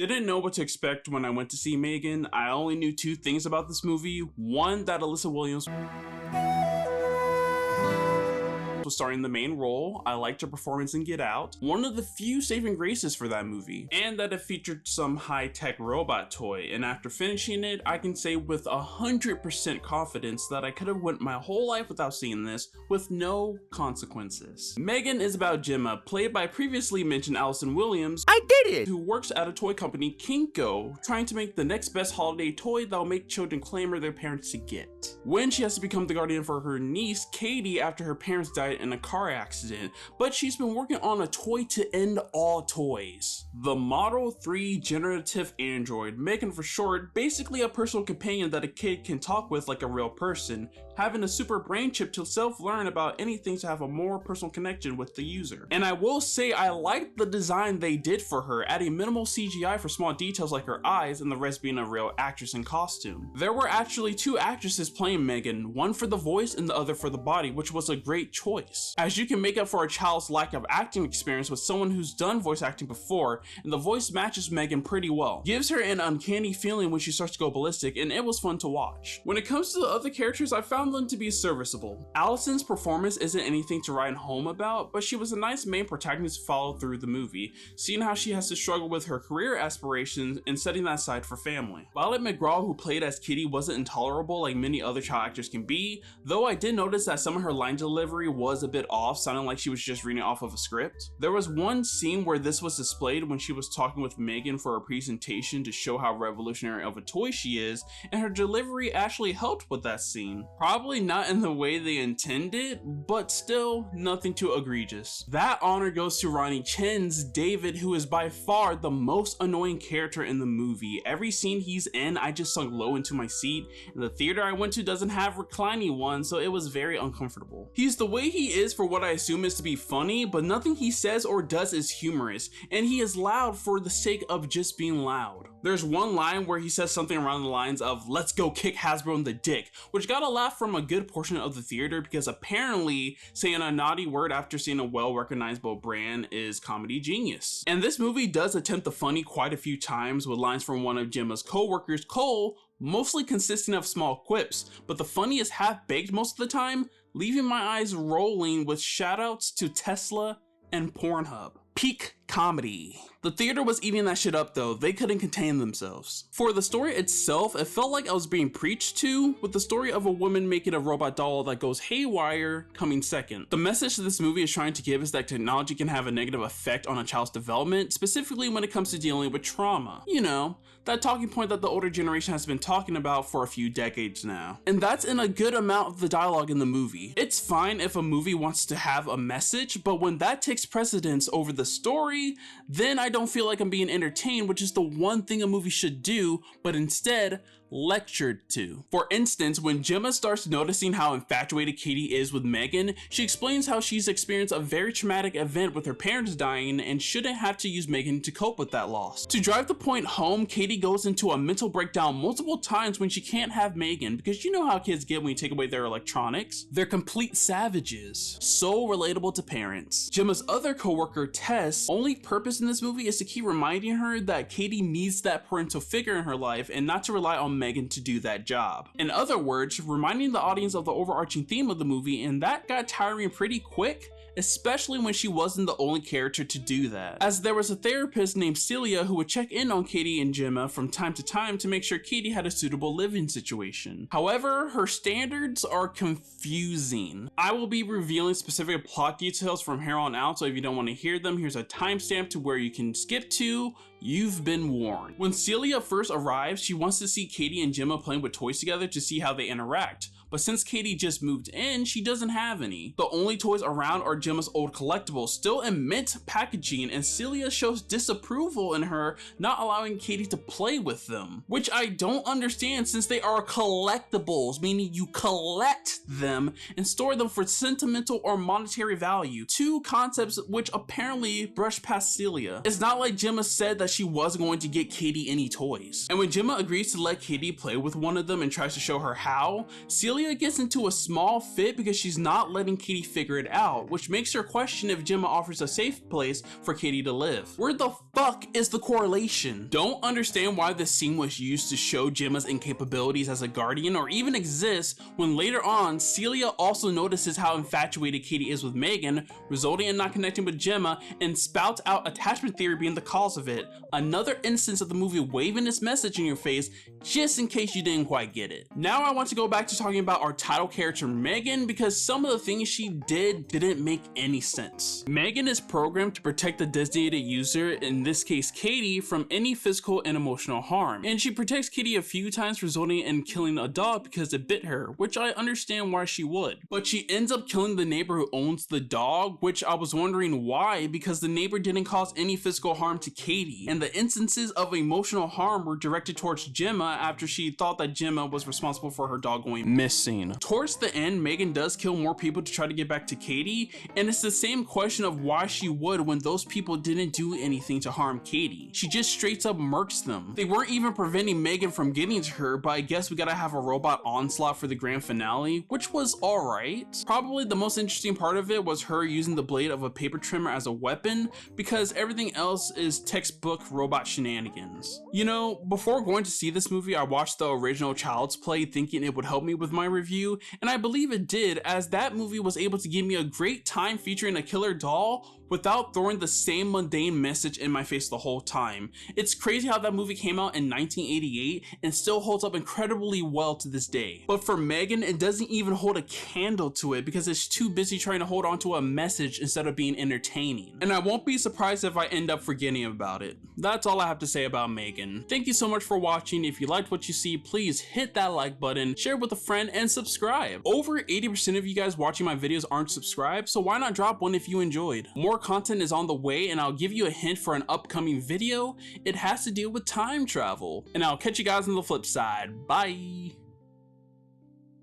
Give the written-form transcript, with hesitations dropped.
Didn't know what to expect when I went to see M3GAN. I only knew two things about this movie. One, that Alyssa Williams was starring the main role. I liked her performance in Get Out, one of the few saving graces for that movie, and that it featured some high-tech robot toy. And after finishing it, I can say with 100% confidence that I could have went my whole life without seeing this with no consequences. M3GAN is about Gemma, played by previously mentioned Alyssa Williams. I did it! Who works at a toy company, Kinko, trying to make the next best holiday toy that'll make children clamor their parents to get. When she has to become the guardian for her niece, Katie, after her parents died in a car accident, but she's been working on a toy to end all toys. The Model 3 generative android, M3GAN for short, basically a personal companion that a kid can talk with like a real person, having a super brain chip to self-learn about anything to have a more personal connection with the user. And I will say I liked the design they did for her, adding minimal CGI for small details like her eyes and the rest being a real actress in costume. There were actually two actresses playing M3GAN, one for the voice and the other for the body, which was a great choice, as you can make up for a child's lack of acting experience with someone who's done voice acting before, and the voice matches M3GAN pretty well. Gives her an uncanny feeling when she starts to go ballistic, and it was fun to watch. When it comes to the other characters, I found them to be serviceable. Allison's performance isn't anything to write home about, but she was a nice main protagonist to follow through the movie, seeing how she has to struggle with her career aspirations and setting that aside for family. Violet McGraw, who played as Kitty, wasn't intolerable like many other child actors can be, though I did notice that some of her line delivery was a bit off, sounding like she was just reading off of a script. There was one scene where this was displayed when she was talking with M3GAN for a presentation to show how revolutionary of a toy she is, and her delivery actually helped with that scene. Probably not in the way they intended, but still nothing too egregious. That honor goes to Ronnie Chen's David, who is by far the most annoying character in the movie. Every scene he's in, I just sunk low into my seat, and the theater I went to doesn't have reclining one, so it was very uncomfortable. He's the way he is for what I assume is to be funny, but nothing he says or does is humorous, and he is loud for the sake of just being loud. There's one line where he says something around the lines of "let's go kick Hasbro in the dick," which got a laugh from a good portion of the theater because apparently saying a naughty word after seeing a well-recognizable brand is comedy genius. And this movie does attempt the funny quite a few times with lines from one of Gemma's co-workers, Cole, mostly consisting of small quips, but the funny is half-baked most of the time, leaving my eyes rolling with shoutouts to Tesla and Pornhub. Peak comedy. The theater was eating that shit up though, they couldn't contain themselves. For the story itself, it felt like I was being preached to, with the story of a woman making a robot doll that goes haywire coming second. The message that this movie is trying to give is that technology can have a negative effect on a child's development, specifically when it comes to dealing with trauma. You know, that talking point that the older generation has been talking about for a few decades now. And that's in a good amount of the dialogue in the movie. It's fine if a movie wants to have a message, but when that takes precedence over the story, then I don't feel like I'm being entertained, which is the one thing a movie should do, but instead lectured to. For instance, when Gemma starts noticing how infatuated Katie is with M3GAN, she explains how she's experienced a very traumatic event with her parents dying and shouldn't have to use M3GAN to cope with that loss. To drive the point home, Katie goes into a mental breakdown multiple times when she can't have M3GAN, because you know how kids get when you take away their electronics. They're complete savages. So relatable to parents. Gemma's other co-worker, Tess, only purpose in this movie is to keep reminding her that Katie needs that parental figure in her life and not to rely on M3GAN to do that job. In other words, reminding the audience of the overarching theme of the movie, and that got tiring pretty quick, especially when she wasn't the only character to do that, as there was a therapist named Celia who would check in on Katie and Gemma from time to time to make sure Katie had a suitable living situation. However, her standards are confusing. I will be revealing specific plot details from here on out, so if you don't want to hear them, here's a timestamp to where you can skip to. You've been warned. When Celia first arrives, she wants to see Katie and Gemma playing with toys together to see how they interact. But since Katie just moved in, she doesn't have any. The only toys around are Gemma's old collectibles, still in mint packaging, and Celia shows disapproval in her not allowing Katie to play with them. Which I don't understand, since they are collectibles, meaning you collect them and store them for sentimental or monetary value. Two concepts which apparently brush past Celia. It's not like Gemma said that that she wasn't going to get Katie any toys. And when Gemma agrees to let Katie play with one of them and tries to show her how, Celia gets into a small fit because she's not letting Katie figure it out, which makes her question if Gemma offers a safe place for Katie to live. Where the fuck is the correlation? Don't understand why this scene was used to show Gemma's incapabilities as a guardian or even exists when later on Celia also notices how infatuated Katie is with M3GAN, resulting in not connecting with Gemma, and spouts out attachment theory being the cause of it. Another instance of the movie waving its message in your face just in case you didn't quite get it. Now I want to go back to talking about our title character M3GAN because some of the things she didn't make any sense. M3GAN is programmed to protect the designated user, in this case Katie, from any physical and emotional harm, and she protects Katie a few times, resulting in killing a dog because it bit her, which I understand why she would. But she ends up killing the neighbor who owns the dog, which I was wondering why, because the neighbor didn't cause any physical harm to Katie, and the instances of emotional harm were directed towards Gemma after she thought that Gemma was responsible for her dog going missing. Towards the end, M3GAN does kill more people to try to get back to Katie, and it's the same question of why she would when those people didn't do anything to harm Katie. She just straight up murks them. They weren't even preventing M3GAN from getting to her, but I guess we gotta have a robot onslaught for the grand finale, which was alright. Probably the most interesting part of it was her using the blade of a paper trimmer as a weapon, because everything else is textbook robot shenanigans. You know, before going to see this movie, I watched the original Child's Play thinking it would help me with my review, and I believe it did, as that movie was able to give me a great time featuring a killer doll without throwing the same mundane message in my face the whole time. It's crazy how that movie came out in 1988 and still holds up incredibly well to this day. But for M3GAN, it doesn't even hold a candle to it because it's too busy trying to hold on to a message instead of being entertaining. And I won't be surprised if I end up forgetting about it. That's all I have to say about M3GAN. Thank you so much for watching. If you liked what you see, please hit that like button, share with a friend, and subscribe. Over 80% of you guys watching my videos aren't subscribed, so why not drop one if you enjoyed? More content is on the way, and I'll give you a hint for an upcoming video. It has to deal with time travel. And I'll catch you guys on the flip side. Bye!